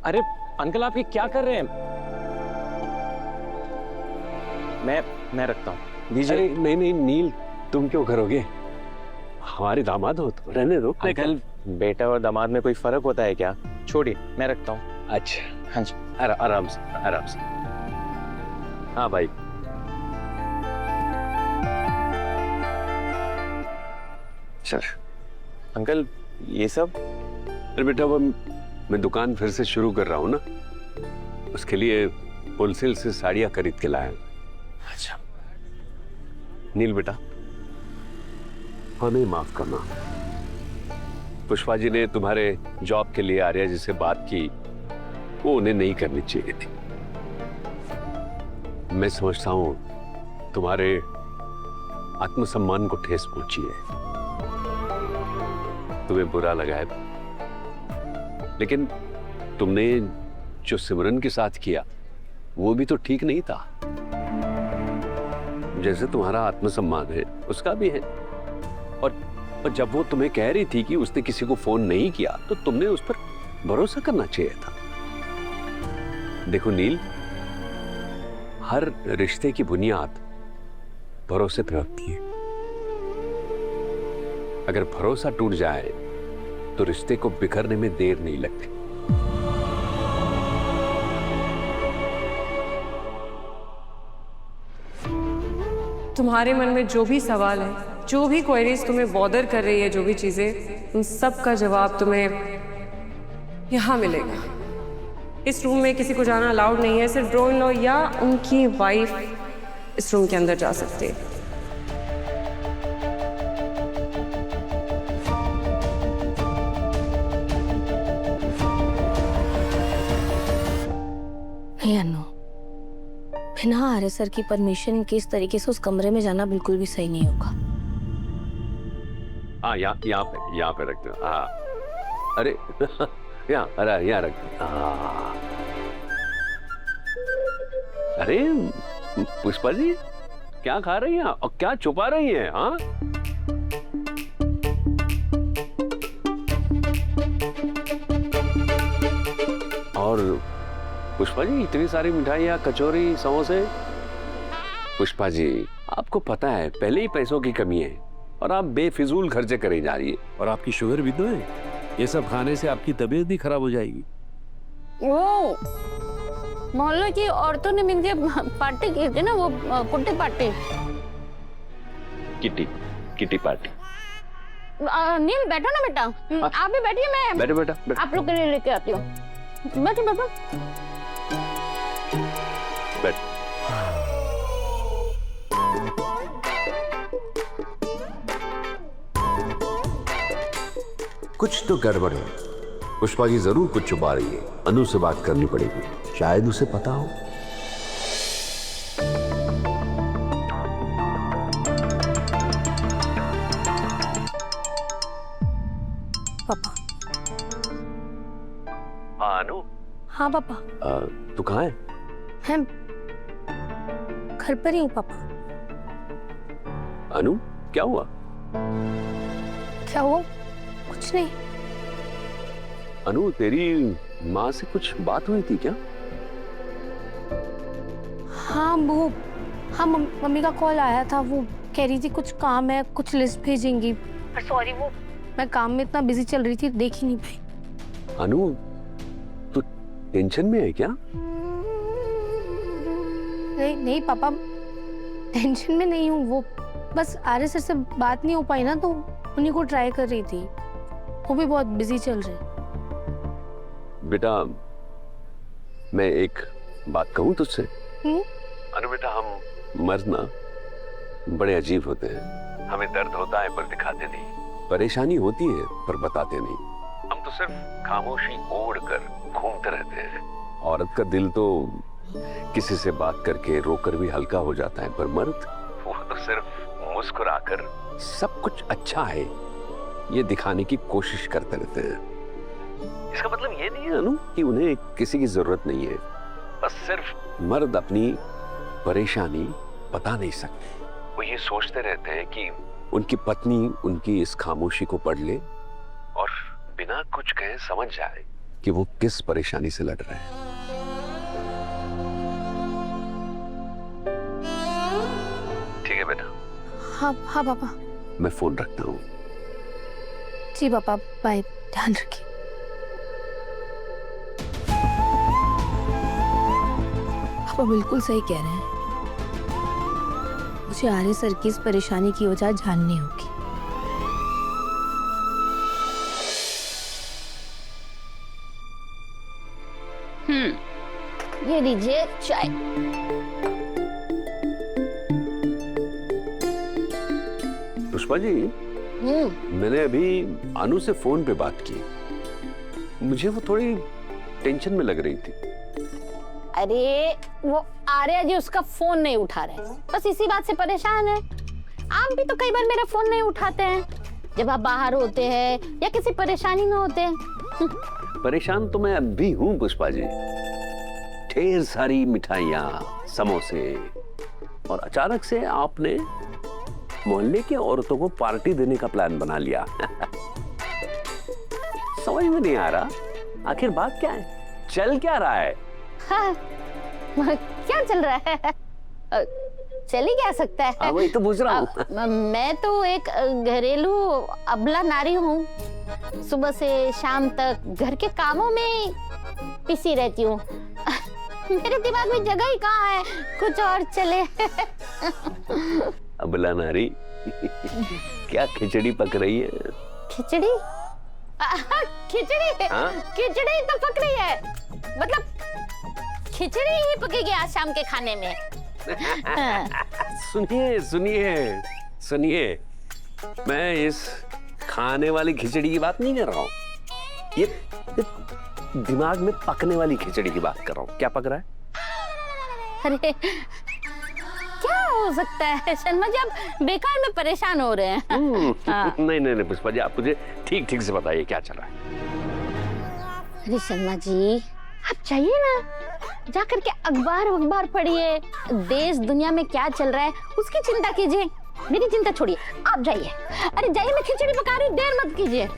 अरे अंकल आप ये क्या कर रहे हैं? मैं रखता हूँ, दीजिए। अरे नहीं नहीं नील, तुम क्यों करोगे? हमारे दामाद हो तो रहने दो। अंकल बेटा और दामाद में कोई फर्क होता है क्या? छोड़िए, मैं रखता हूँ। अच्छा हाँ जी। आराम से आराम से। हाँ भाई। चल अंकल ये सब? अरे बेटा वो मैं दुकान फिर से शुरू कर रहा हूँ ना, उसके लिए होलसेल से साड़ियाँ खरीद के लाया। अच्छा नील बेटा, हमें माफ करना। पुष्पा जी ने तुम्हारे जॉब के लिए आर्या जी से बात की, वो उन्हें नहीं करनी चाहिए थी। मैं समझता हूं तुम्हारे आत्मसम्मान को ठेस पहुंची है, तुम्हें बुरा लगा है, लेकिन तुमने जो सिमरन के साथ किया वो भी तो ठीक नहीं था। जैसे तुम्हारा आत्मसम्मान है उसका भी है। और जब वो तुम्हें कह रही थी कि उसने किसी को फोन नहीं किया तो तुमने उस पर भरोसा करना चाहिए था। देखो नील, हर रिश्ते की बुनियाद भरोसे पर होती है। अगर भरोसा टूट जाए तो रिश्ते को बिखरने में देर नहीं लगती। तुम्हारे मन में जो भी सवाल है, जो भी क्वेरीज तुम्हें बॉदर कर रही है, जो भी चीजें, उन सब का जवाब तुम्हें यहाँ मिलेगा। इस रूम में किसी को जाना अलाउड नहीं है, सिर्फ ब्रो इन लॉ या उनकी वाइफ इस रूम के अंदर जा सकती है। अनु, बिना आर्य सर की परमिशन के इस तरीके से उस कमरे में जाना बिल्कुल भी सही नहीं होगा। हाँ यहाँ पे रखते हो। हाँ अरे यहाँ रखते। हाँ अरे पुष्पा जी क्या खा रही हैं और क्या छुपा रही हैं? हाँ और पुष्पा जी इतनी सारी मिठाइयाँ, कचौरी, समोसे। पुष्पा जी आपको पता है पहले ही पैसों की कमी है और आप बेफिजूल खर्चे करे जा रही है। और आपकी शुगर भी तो है, ये सब खाने से आपकी तबीयत भी खराब हो जाएगी। वो मोहल्ले की औरतों ने मिलकर पार्टी की थी ना, वो कुट्टी पार्टी। Kitty party. नील बैठो ना बेटा। आप भी बैठिए, मैं बैठो बेटा। आप लोग के लिए लेके आती हूँ। बैठो बैठो। बैठ। कुछ तो गड़बड़ है। पुष्पा जी जरूर कुछ छुपा रही है। अनु से बात करनी पड़ेगी, शायद उसे पता हो। पापा। हाँ अनु। हाँ पापा। तू कहाँ है? मैं घर पर ही हूँ पापा। अनु क्या हुआ? क्या हुआ? कुछ नहीं। अनु तेरी माँ से कुछ बात हुई थी क्या? हाँ वो, हाँ मम्मी का कॉल आया था। वो कह रही थी कुछ काम है, कुछ लिस्ट भेजेंगी। पर सॉरी, वो मैं काम में इतना बिजी चल रही थी, देख ही नहीं पाई। अनु तू टेंशन में है क्या? नहीं पापा, टेंशन में नहीं हूँ। वो बस आर्य सर से बात नहीं हो पाई ना, तो उन्हीं को ट्राई कर रही थी। वो भी बहुत बिजी चल रहे। बेटा मैं एक बात कहूँ तुझसे? अनु बेटा, हम मर्द ना बड़े अजीब होते हैं। हमें दर्द होता है पर दिखाते नहीं, परेशानी होती है पर बताते नहीं। हम तो सिर्फ खामोशी ओढ़ कर घूमते रहते हैं। औरत का दिल तो किसी से बात करके रोकर भी हल्का हो जाता है, पर मर्द वो तो सिर्फ मुस्कुराकर सब कुछ अच्छा है ये दिखाने की कोशिश करते रहते हैं। इसका मतलब ये नहीं है अनु कि उन्हें किसी की जरूरत नहीं है, बस सिर्फ मर्द अपनी परेशानी बता नहीं सकते। वो ये सोचते रहते हैं कि उनकी पत्नी उनकी इस खामोशी को पढ़ ले और बिना कुछ कहे समझ जाए कि वो किस परेशानी से लड़ रहे हैं। ठीक है बेटा। हाँ हाँ पापा। मैं फोन रखता हूँ। जी पापा, बाय, ध्यान रखिए। पापा बिल्कुल सही कह रहे हैं, मुझे आर्य सर की इस परेशानी की वजह जाननी होगी। ये लीजिए चाय। पुष्पा जी, मैंने अभी अनु से फोन पे बात की। मुझे वो थोड़ी टेंशन में लग रही थी। अरे वो आर्या जी उसका फोन नहीं उठा रहे, बस इसी बात से परेशान है। आप भी तो कई बार मेरा फोन नहीं उठाते हैं जब आप बाहर होते हैं या किसी परेशानी में होते हैं। परेशान तो मैं अब भी हूँ पुष्पा जी। ढेर सारी मिठाइयाँ, समोसे, और अचानक से आपने मोहल्ले की औरतों को पार्टी देने का प्लान बना लिया। समझ में नहीं आ रहा आखिर बात क्या है, चल क्या रहा है? हाँ, क्या चल रहा है? चल ही क्या सकता है? वही तो पूछ रहा हूँ। मैं तो एक घरेलू अबला नारी हूँ। सुबह से शाम तक घर के कामों में पिसी रहती हूँ। मेरे दिमाग में जगह ही कहाँ है कुछ और चले। अबला नारी? क्या खिचड़ी पक रही है? खिचड़ी? खिचड़ी? हाँ? खिचड़ी तो पक रही है, मतलब खिचड़ी ही पकेगी आज शाम के खाने में। सुनिए सुनिए सुनिए, मैं इस खाने वाली खिचड़ी की बात नहीं कर रहा हूँ। ये दिमाग में पकने वाली खिचड़ी की बात कर रहा हूँ। क्या पक रहा है? अरे क्या हो सकता है शर्मा जी, आप बेकार में परेशान हो रहे हैं। हाँ। नहीं पुष्पा जी, आप मुझे ठीक ठीक से बताइए क्या चल रहा है। अरे शर्मा जी, आप जाइए ना, जाकर के अखबार पढ़िए, देश दुनिया में क्या चल रहा है उसकी चिंता कीजिए। मेरी चिंता छोड़िए, आप जाइए। अरे जाइए, मैं खिचड़ी पका रही हूँ, देर मत कीजिए।